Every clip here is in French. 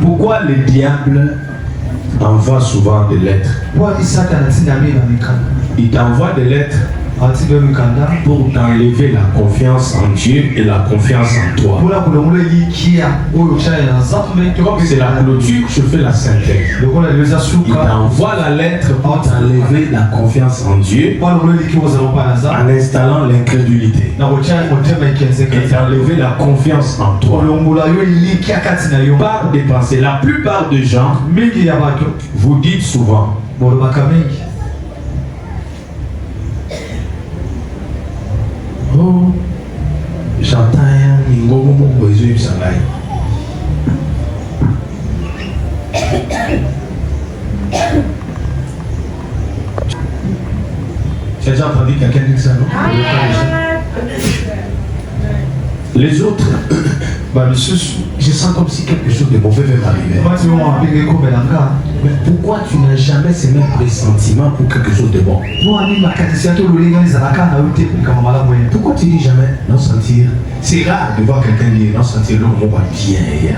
Pourquoi le diable envoie souvent des lettres? Il t'envoie des lettres pour t'enlever la confiance en Dieu et la confiance en toi. C'est la clôture, je fais la synthèse. Il t'envoie la lettre pour t'enlever la confiance en Dieu en installant l'incrédulité. Et t'enlever la confiance en toi. Par des pensées. La plupart des gens, vous dites souvent, oh, j'entends un ningo besoin salaire. Tu as déjà entendu quelqu'un dire ça, non? Les autres, je sens comme si quelque chose de mauvais va m'arriver. Mais pourquoi tu n'as jamais ces mêmes pressentiments pour quelque chose de bon? Pourquoi tu dis jamais non sentir? C'est rare de voir quelqu'un dire non sentir le mot bien.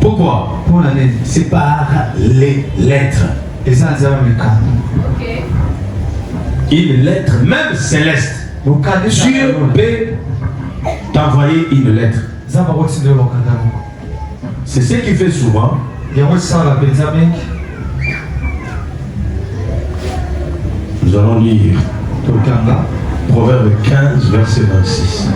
Pourquoi? C'est par les lettres. Une lettre, même céleste. Dieu peut t'envoyer une lettre. C'est ce qu'il fait souvent. Nous allons lire Proverbe 15, verset 26.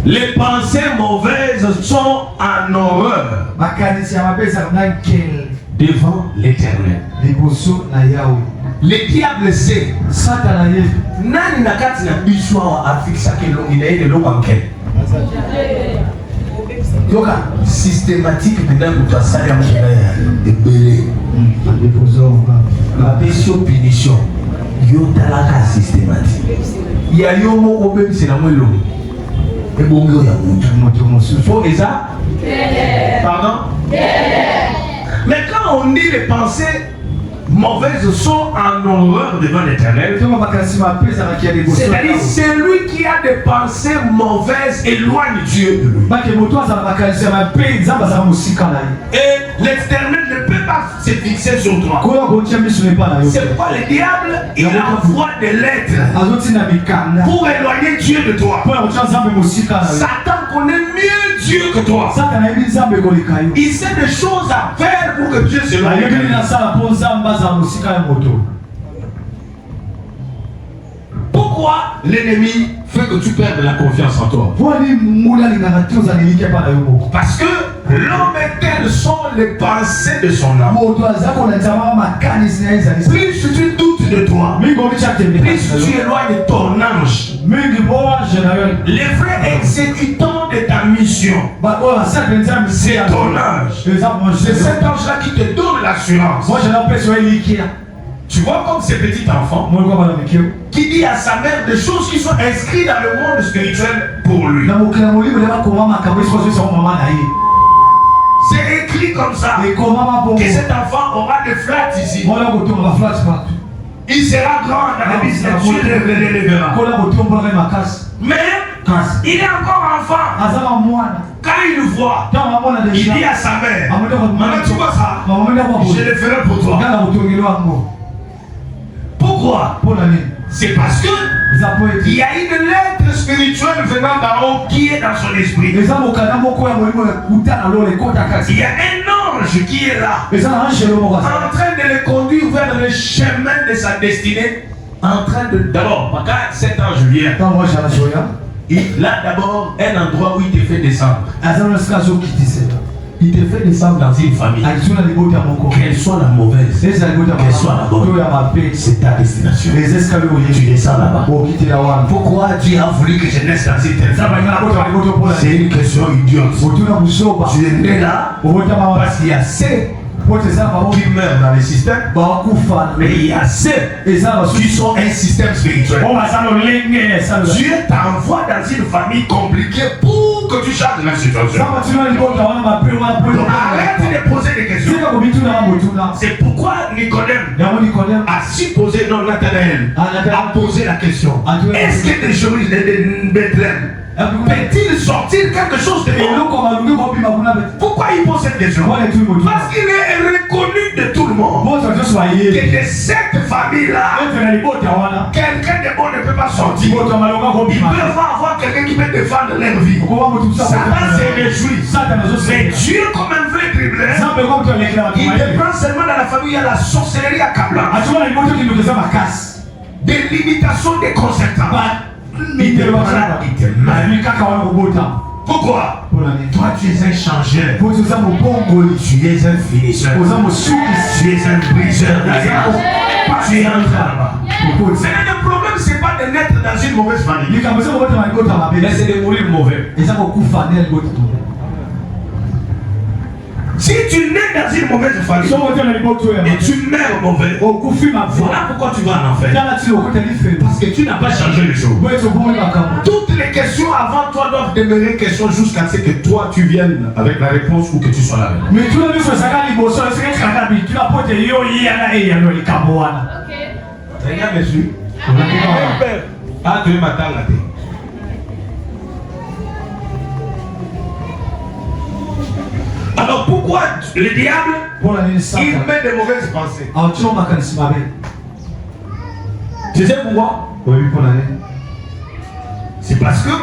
Les pensées mauvaises sont en horreur devant l'Éternel. Le diable sait. Nani nakati na bishwa affixa que il est de l'obankel. Donc systématique dedans pour ça de belé. La punition. Yo talaka systématique. Il y a yo mo même c'est la mwelo. Et bon yo ya mutu. Faut ça? Pardon? Mais quand on dit les pensées mauvaises sont en horreur devant l'Éternel, c'est-à-dire celui qui a des pensées mauvaises éloigne Dieu de lui. Et l'Éternel ne peut pas se fixer sur toi. C'est pas le diable, il envoie des lettres pour éloigner Dieu de toi. Satan connaît mieux Dieu que toi. Il sait des choses à faire pour que Dieu se éloigne. Pourquoi l'ennemi fait que tu perds de la confiance en toi? Parce que l'homme éternel sont les pensées de son âme. Plus tu doutes de toi, plus tu éloignes ton ange, les vrais exécutants de ta mission, c'est ton ange. C'est cet ange-là qui te donne l'assurance. Tu vois comme ces petits enfants qui dit à sa mère des choses qui sont inscrites dans le monde spirituel pour lui. C'est écrit comme ça que cet enfant aura des flats ici. Il sera grand dans la business. Dieu le relèvera. Mais il est encore enfant. Quand il le voit, il dit à sa mère, maman, tu vois ça? Je le ferai pour toi. Pourquoi? C'est parce que il y a une lettre spirituelle venant d'en haut qui est dans son esprit. Il y a un ange qui est là, en train de le conduire vers le chemin de sa destinée. En train de d'abord, quand cet ange vient, il a d'abord un endroit où il te fait descendre. Il te fait descendre dans une famille. Qu'elle soit la mauvaise, qu'elle soit la bonne, c'est ta destination. Tu descends là-bas. Pourquoi Dieu a voulu que je naisse dans cette terre? C'est une question idiote. Tu es né là parce qu'il y a ces qui meurent dans le système, mais il y a ceux qui sont un système spirituel. Dieu t'envoie dans une famille compliquée pour que tu changes la situation. Donc arrête de poser des questions. C'est pourquoi Nicodème a supposé, non, Nathanaël a posé la question. Est-ce que des choses de Bethléem peut-il sortir quelque chose de bon? Pourquoi il pose cette question? Parce qu'il est reconnu de tout le monde que de cette famille-là, quelqu'un de bon ne peut pas sortir. Ils peuvent avoir quelqu'un qui peut défendre leur vie. Satan se réjouit. Mais Dieu, comme un vrai dribbleur, il te prend seulement dans la famille où il y a la sorcellerie à Kabla. Des limitations déconcertantes. Il te prend, il te met. Pourquoi? Toi, tu es un changeur. Tu es un finisseur. Tu es un briseur d'alliance. Tu es un là-bas. Le problème, c'est pas de naître dans une mauvaise famille, mais c'est de mourir mauvais. Si tu nais dans une mauvaise famille et tu meurs mauvais, voilà pourquoi tu vas en enfer. Parce que tu n'as pas changé les choses. Toutes les questions avant toi doivent demeurer questions jusqu'à ce que toi tu viennes avec la réponse ou que tu sois là. Mais tu l'as vu sur ça, regarde dessus. Ah, tu es ma tante. Alors pourquoi le diable il met des mauvaises pensées? Tu sais pourquoi? C'est parce que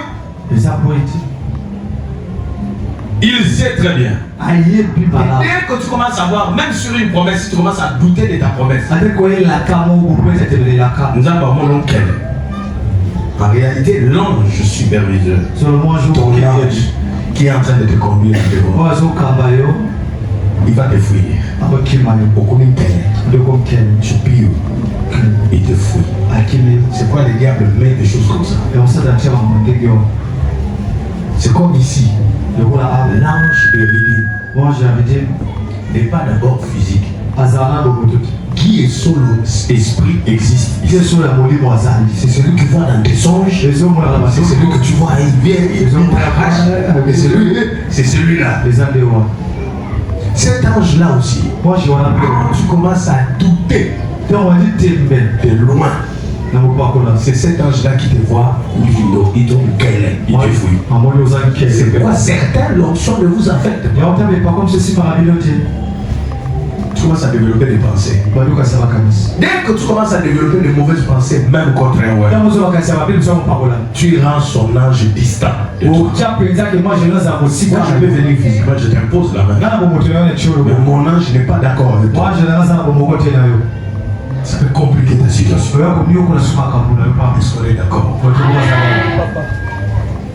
il sait très bien. Et dès que tu commences à voir, même sur une promesse, tu commences à douter de ta promesse. Nous avons mon nom quel? En réalité, l'ange superviseur, ton ange qui est en train de te conduire il va te fuir. Il te fuit. C'est quoi le diable met des choses comme ça? C'est comme ici. L'ange de Rédime n'est pas d'abord physique. Qui est sur l'esprit existe. C'est celui qui voit dans tes songes. C'est celui que tu vois, il vient, c'est celui-là. Cet ange-là aussi, tu commences à douter de loin. C'est cet ange-là qui te voit, il te fuit. C'est pourquoi certains l'onction ne vous affectent pas. Tu commences à développer des pensées. Dès que tu commences à développer de mauvaises pensées, même contre un ouais, tu rends son ange distant. Moi je peux venir physiquement, je t'impose la main. Mais mon ange n'est pas d'accord avec toi. Ça peut compliquer ta situation. Est-ce qu'on est d'accord?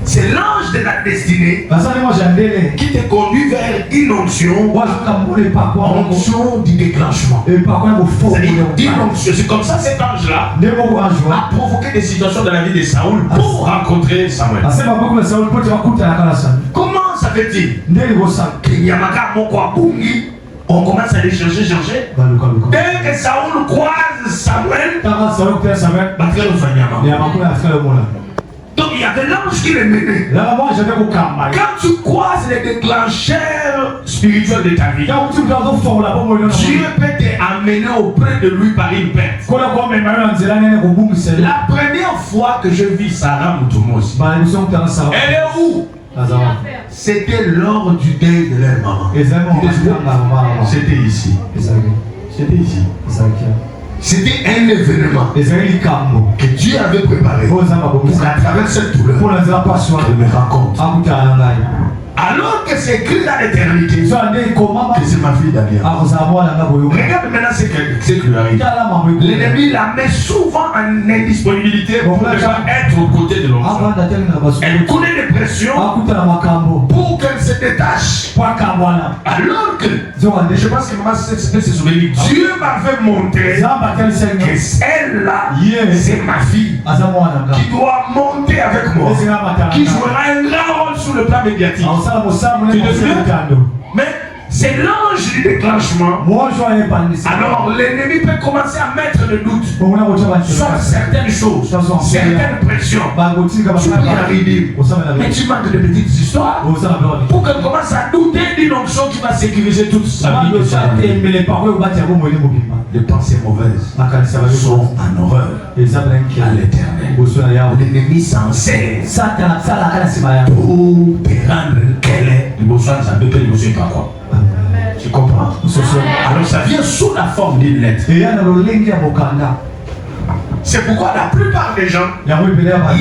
C'est l'ange de la destinée qui te conduit vers une onction, onction du déclenchement. C'est comme ça cet ange-là a provoqué des situations dans la vie de Saoul pour rencontrer Samuel. Comment ça fait-il? On commence à les chercher. Dès que Saoul croise Samuel, donc il y avait l'ange qui les menait. Quand tu croises les déclencheurs spirituels de ta vie, Dieu peut t'amener auprès de lui par une perte. La première fois que je vis Sarah Moutoumos, elle est où? C'était lors du deuil de leur maman. C'était ici. C'était un événement que Dieu avait préparé pour qu'à travers cette douleur, elle me rencontre. Alors que c'est écrit dans l'éternité que c'est ma fille d'alliance. Regarde maintenant ce qui lui arrive. L'ennemi la met souvent en indisponibilité pour ne pas être aux côtés de l'homme. Elle connaît les pressions pour qu'elle se détache. Alors que, je pense que maman s'est souvenue, Dieu m'avait montré que celle-là, c'est ma fille qui doit monter avec moi, qui jouera un grand rôle sur le plan médiatique. Tu te souviens? Mais c'est l'ange du déclenchement. Alors l'ennemi peut commencer à mettre le doute sur certaines choses, certaines pressions. Tu peux y arriver. Mais tu manques de petites histoires pour qu'elle commence à douter d'une onction qui va sécuriser toute sa vie. Les pensées mauvaises sont en horreur à l'éternel. L'ennemi s'en sert pour te rendre quel est le besoin de sa bébé, ne sais pas quoi. Tu comprends? Alors ça vient sous la forme d'une lettre. C'est pourquoi la plupart des gens, il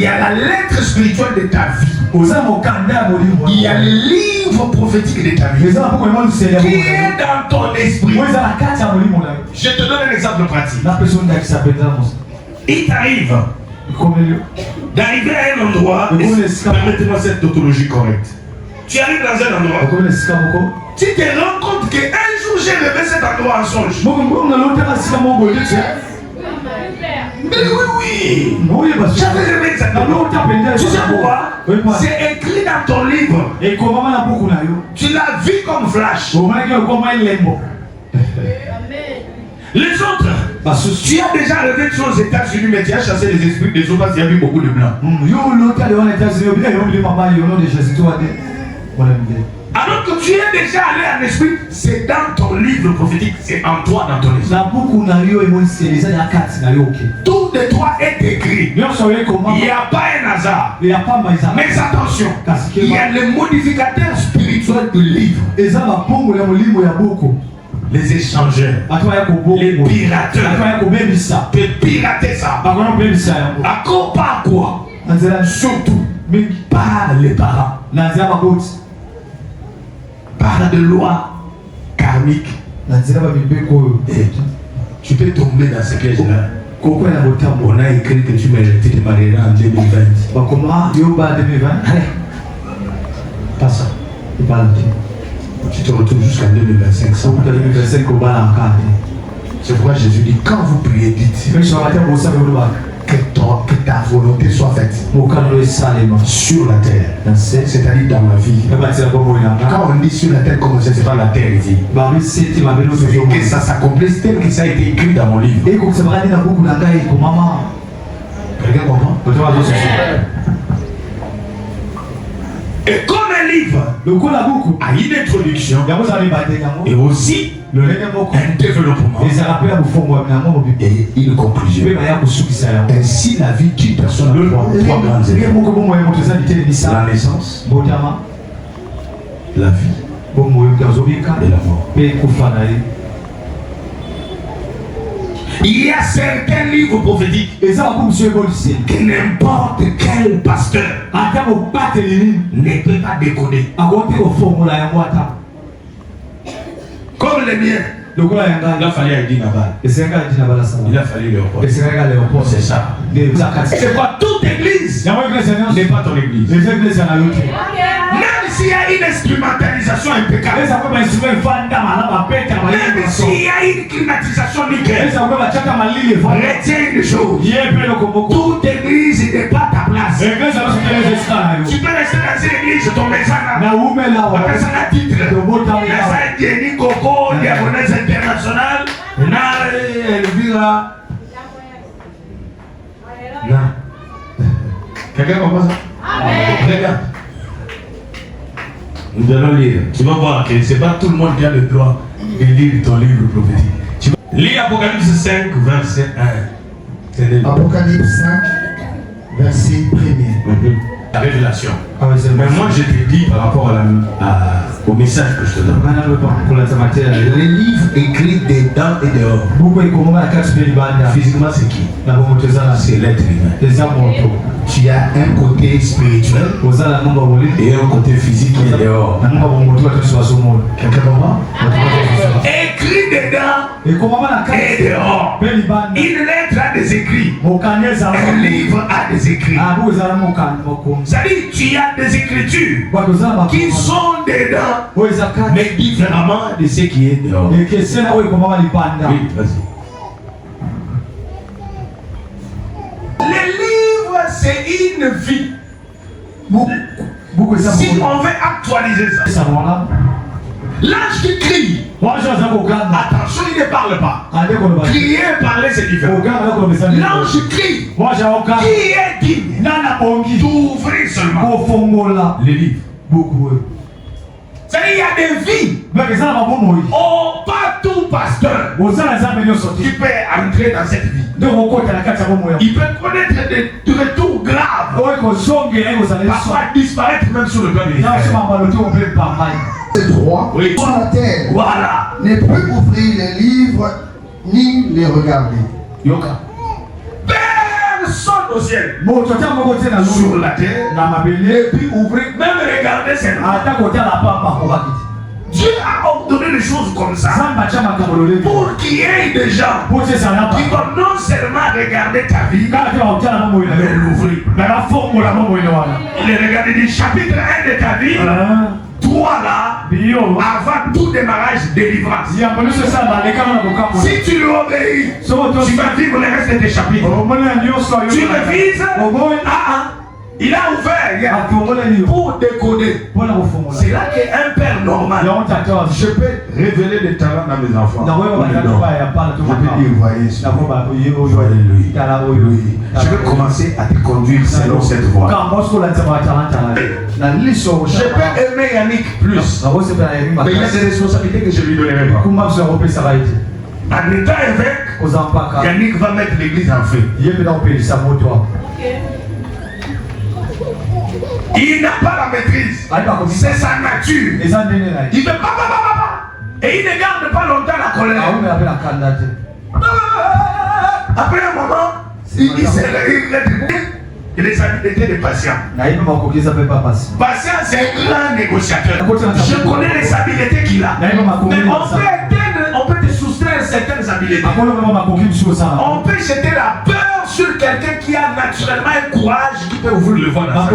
y a la lettre spirituelle de ta vie. Il y a le livre prophétique de ta vie qui est dans ton esprit. Je te donne un exemple pratique. Il t'arrive d'arriver à un endroit, permettez-moi cette tautologie correcte. Tu arrives dans un endroit, tu te rends compte qu'un jour j'ai rêvé cet endroit en songe. Mais oui, j'avais rêvé exactement. Tu sais pourquoi? C'est écrit dans ton livre. Tu l'as vu comme flash. Les autres, tu as déjà rêvé de choses aux États-Unis, mais tu as chassé les esprits des autres parce qu'il y a eu beaucoup de blancs. Alors que tu es déjà allé en esprit, c'est dans ton livre prophétique, c'est en toi, dans ton esprit. Tout de toi est écrit. Il n'y a pas un hasard. Mais attention, il y a le modificateur spirituel du livre. Les échangeurs, les pirateurs, peut pirater ça. À quoi, pas quoi? Surtout, mais par les parents. Par de lois karmiques. Et tu peux tomber dans ce piège-là. On a écrit que tu te marieras en 2020. Pas ça. Tu te retrouves jusqu'en 2025. C'est pourquoi Jésus dit, quand vous priez, dites que ta volonté soit faite sur la terre, c'est-à-dire dans ma vie. Quand on dit sur la terre, comment c'est pas la terre ici. Que ça s'accomplisse tel que ça a été écrit dans mon livre. Quelqu'un comprend? Et comme un livre a une introduction et aussi un développement et une conclusion. Ainsi la vie d'une personne a trois grandes étapes. La naissance, la vie et la mort. Il y a certains livres prophétiques que n'importe quel pasteur ne peut pas décoder. Comme les miens. Il a fallu Aïdi Nabal. Il a fallu Léopold. C'est ça. C'est quoi? Toute église n'est pas ton église. Même s'il y a une instrumentalisation impeccable, même s'il y a une climatisation nickel, retiens une chose. Toute église n'est pas ta place. Tu peux rester dans une église, ton message, après ça la titre, Dieni Coco, diaconesse internationale, Elvira. Quelqu'un comprend ça? Regarde. Nous allons lire. Tu vas voir que ce n'est pas tout le monde qui a le droit de lire ton livre prophétique. Lis Apocalypse 5, verset 1. Apocalypse 5, verset 1er. La révélation. Mais moi je te dis par rapport au message que je te donne. Les livres écrits dedans et dehors. Physiquement c'est qui? C'est l'être humain. Tu as un côté spirituel et un côté physique qui est dehors. Quelqu'un comprend? Écrit dedans et dehors. Une lettre a des écrits. Un livre a des écrits. C'est-à-dire tu as des écritures qui sont dedans, mais différemment de ce qui est dehors. Oui, vas-y. Les livres, c'est une vie. Si on veut actualiser ça, L'ange qui crie, attention, il ne parle pas. Crier et parler, c'est différent. L'ange crie, qui est digne d'ouvrir seulement les livres. C'est-à-dire, il y a des vies. Oh, pas tout pasteur qui peut entrer dans cette vie. Il peut connaître des retours graves. Parfois disparaître même sur le plan militaire. Le droit sur la terre. Voilà. Ne peut ouvrir les livres ni les regarder. Personne au ciel, sur la terre, et puis ouvrir, même regarder ses mains. Dieu a ordonné les choses comme ça pour qu'il y ait des gens qui vont non seulement regarder ta vie, mais l'ouvrir. Il est regardé du chapitre 1 de ta vie. Toi là, avant tout démarrage délivrance. Si tu lui obéis, tu vas vivre le reste de tes chapitres. Tu le vises, il a ouvert pour décoder. C'est là qu'un père normal, je peux révéler des talents dans mes enfants. Je peux dire, voyez lui. Je vais commencer à te conduire selon cette voie. Je peux aimer Yannick plus, mais il y a des responsabilités que je lui donnerai pas. En étant évêque, Yannick va mettre l'église en feu. Il n'a pas la maîtrise. C'est sa nature. Il ne veut pas. Et il ne garde pas longtemps la colère. Après un moment, il s'est réglé. Il est habileté de patient. Patient, c'est un grand négociateur. Je connais les habiletés qu'il a. Mais on peut te soustraire certaines habiletés. On peut jeter la peur sur quelqu'un qui a naturellement un courage qui peut ouvrir le vent dans sa vie.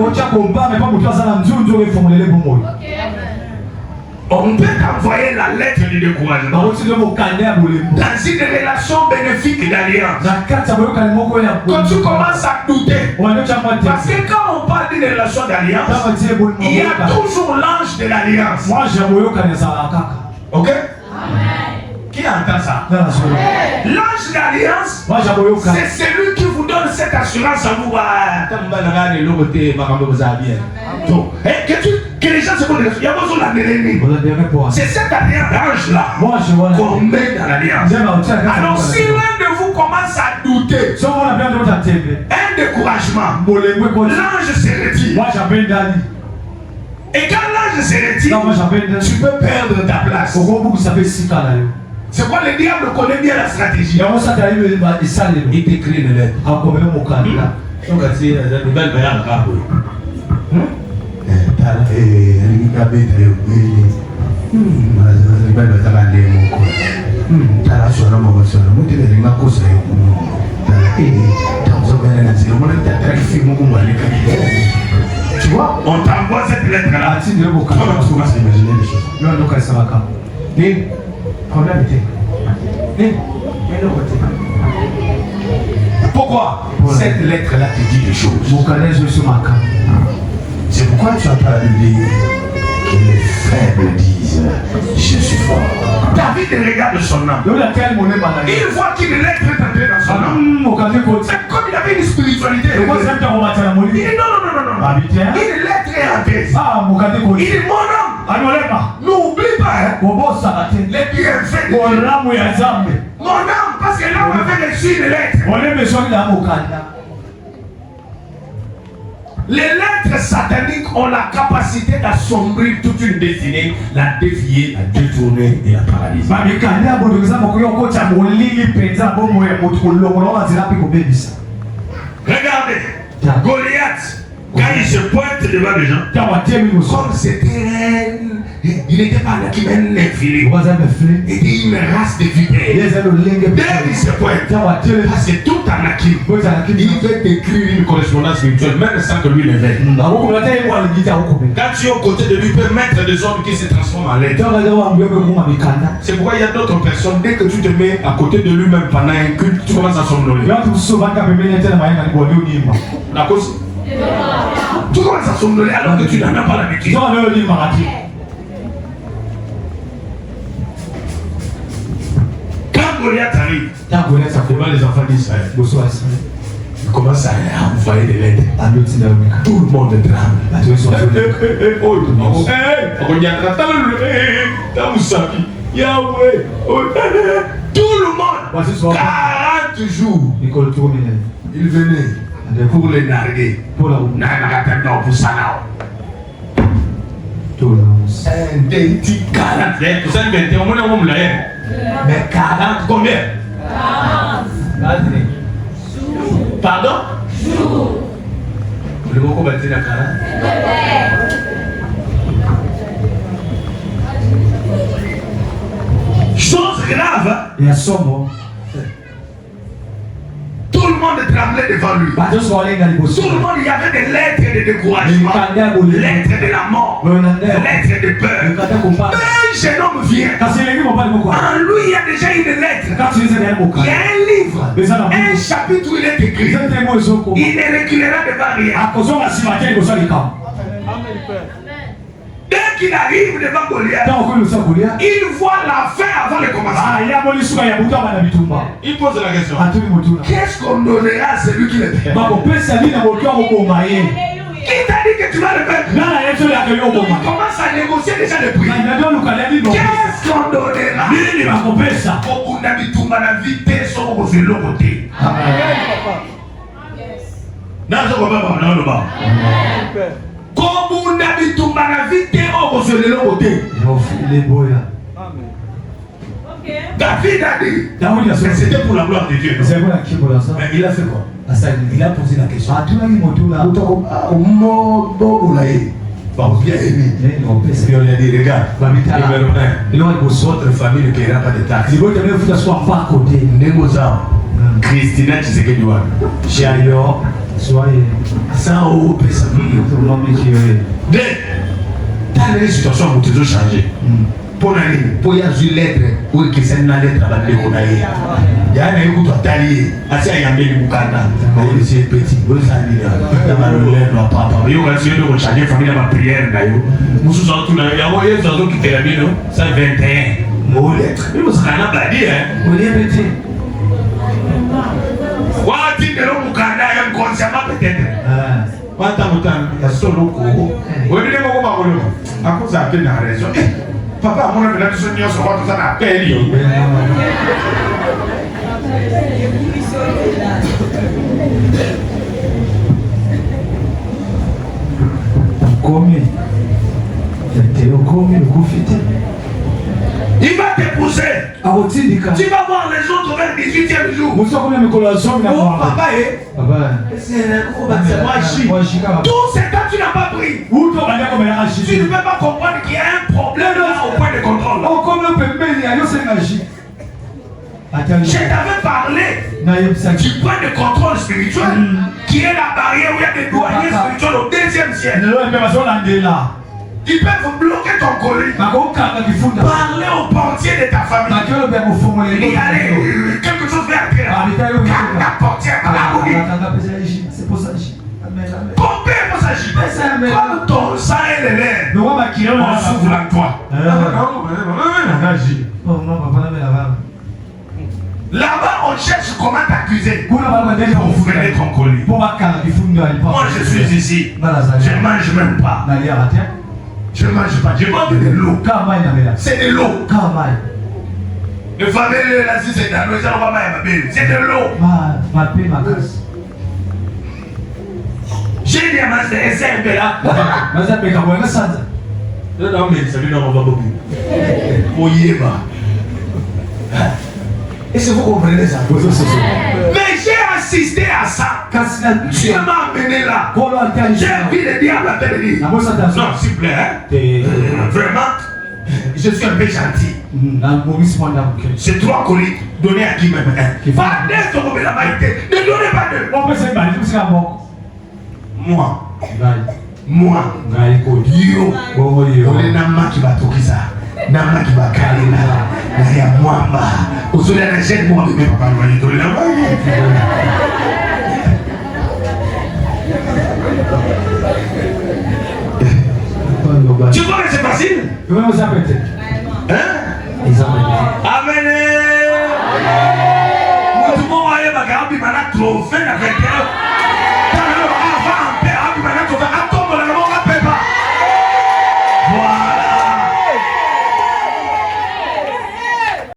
On peut t'envoyer la lettre du découragement dans une relation bénéfique d'alliance. Quand tu commences à douter, parce que quand on parle d'une relation d'alliance, il y a toujours l'ange de l'alliance. Ok? Qui entend ça? L'ange d'alliance, c'est celui qui vous donne cette assurance à vous. Que les gens se connaissent. Il y a besoin de c'est cet alliance-là qu'on met dans l'alliance. Alors si l'un de vous commence à douter, un découragement, l'ange se retire. Et quand l'ange se retire, tu peux perdre ta place. C'est quoi le diable connaît bien la stratégie? Il t'écrit les lettres. Tu vois, on t'envoie cette lettre-là. Comment tu commences à imaginer les choses? Pourquoi cette lettre-là te dit des choses? C'est pourquoi tu entends la Bible dire que les faibles disent je suis fort. David regarde son âme. Il voit qu'une lettre est entrée dans son âme. C'est comme il avait une spiritualité. Il dit non. Une lettre est entrée. Il dit mon âme, n'oublie pas les bienfaits de Dieu. Mon âme, parce que là on avait reçu une lettre. Les lettres sataniques ont la capacité d'assombrir toute une destinée, la dévier, la détourner et la paralyser. Regardez, Goliath, quand il se pointe devant les gens, comme c'était il n'était pas là qui m'a infilé. Il dit une race de vipères. Dès qu'il se pointe, c'est tout en acquis. Il veut décrire une correspondance spirituelle, même sans que lui le veuille. Quand tu es aux côtés de lui, il peut mettre des hommes qui se transforment en lettres. C'est pourquoi il y a d'autres personnes, dès que tu te mets à côté de lui-même pendant un culte, tu commences à somnoler. La cause, tu commences à somnoler alors que tu n'en as pas l'habitude. Goliath arrive, Quand Goliath a fait devant les enfants d'Israël, il commence à envoyer des lettres. Tout le monde tremble. Tout le monde, 40 jours, il venait pour les narguer. Mais 40 combien? 40. Pardon? Le mot qu'on va dire à 40. Chose grave. Il y a son Tout le monde tremblait devant lui. Tout le monde, il y avait des lettres de découragement, lettres de la mort, lettres de peur. Mais un jeune homme vient. En lui, il y a déjà une lettre. Il y a un livre, un chapitre où il est écrit. Il ne reculera devant rien. Dès qu'il arrive devant Goliath, il voit la fin avant le commencement. Il pose la question. Qu'est-ce qu'on donnerait à celui qui le fait? Qui t'a dit que tu vas le faire? Il commence à négocier déjà le prix. Qu'est-ce qu'on donnera? Pour n'habituer la vitesse au côté. Non, je ne comprends pas. Comme on habite tout la vie, on se le côté. David a dit, c'était pour la gloire de Dieu. Mais il a fait quoi? Il a posé la question. Bien aimé. Et on a dit, regarde, votre famille ne paiera pas de taxes. Christina, tu sais que tu vois. Soyez sans eau, ça. Dans les situations où tu dois changer, pour y avoir une lettre, ou que c'est une lettre à la découverte. Il y a un écoute à tailler, à ça, il y a un bénéboukana. C'est petit, vous savez, il y a un lettre à papa. Il y a un lettre à changer, famille à ma prière. Nous sommes tous là, il y a un lettre qui est là, ça 21. Mon lettre. Mais vous savez, on a dit, hein. On est petit. Wati de l'omukanda ya mkonsama peut-être. Wata mutana ya soloko. Webile moko makolo. Akuza ake na raison. Papa mona bila tuso nyoso watu sana peli yo. Komi. Teo komi kufite. Il va te pousser. Tu vas voir les autres vers le 18e jour. Oh, papa, tout ce temps tu n'as pas pris. Tu ne peux pas comprendre qu'il y a un problème là au point de contrôle. Je t'avais parlé du point de contrôle spirituel qui est la barrière où il y a des douaniers spirituels au 2e siècle. Ils peuvent bloquer ton colis. Parler au portier de ta famille. Il y a quelque chose vers terre. La portière. Pomper pour s'agir. Comme ton sang et les lèvres. On s'ouvre à toi. Là-bas, on cherche comment t'accuser pour freiner ton colis. Moi, je suis ici. Je ne mange même pas. Je ne mange pas, je mange de l'eau. C'est de l'eau. Le fameux là, si c'est dans l'eau, c'est de l'eau. J'ai dit à ma sœur, c'est un peu là. Non, mais ça lui n'en va pas beaucoup. Oyeba. Est-ce que vous comprenez ça? Mais j'ai assisté à ça. Dieu m'a amené là. J'ai vu le diable à terre. Non, s'il vous plaît. Vraiment, je suis un peu gentil. C'est 3 colis donnés à qui même? Pas deux comme la maïté. Ne donnez pas deux. Moi. Yo. On est nama qui va toquer ça. Nama qui va caler là. Là, il y a Mwamba. Au soleil, la chaîne, moi, mais papa, il va y donner la main. Tu vois que c'est facile? Hein? Amen. trouvé la 21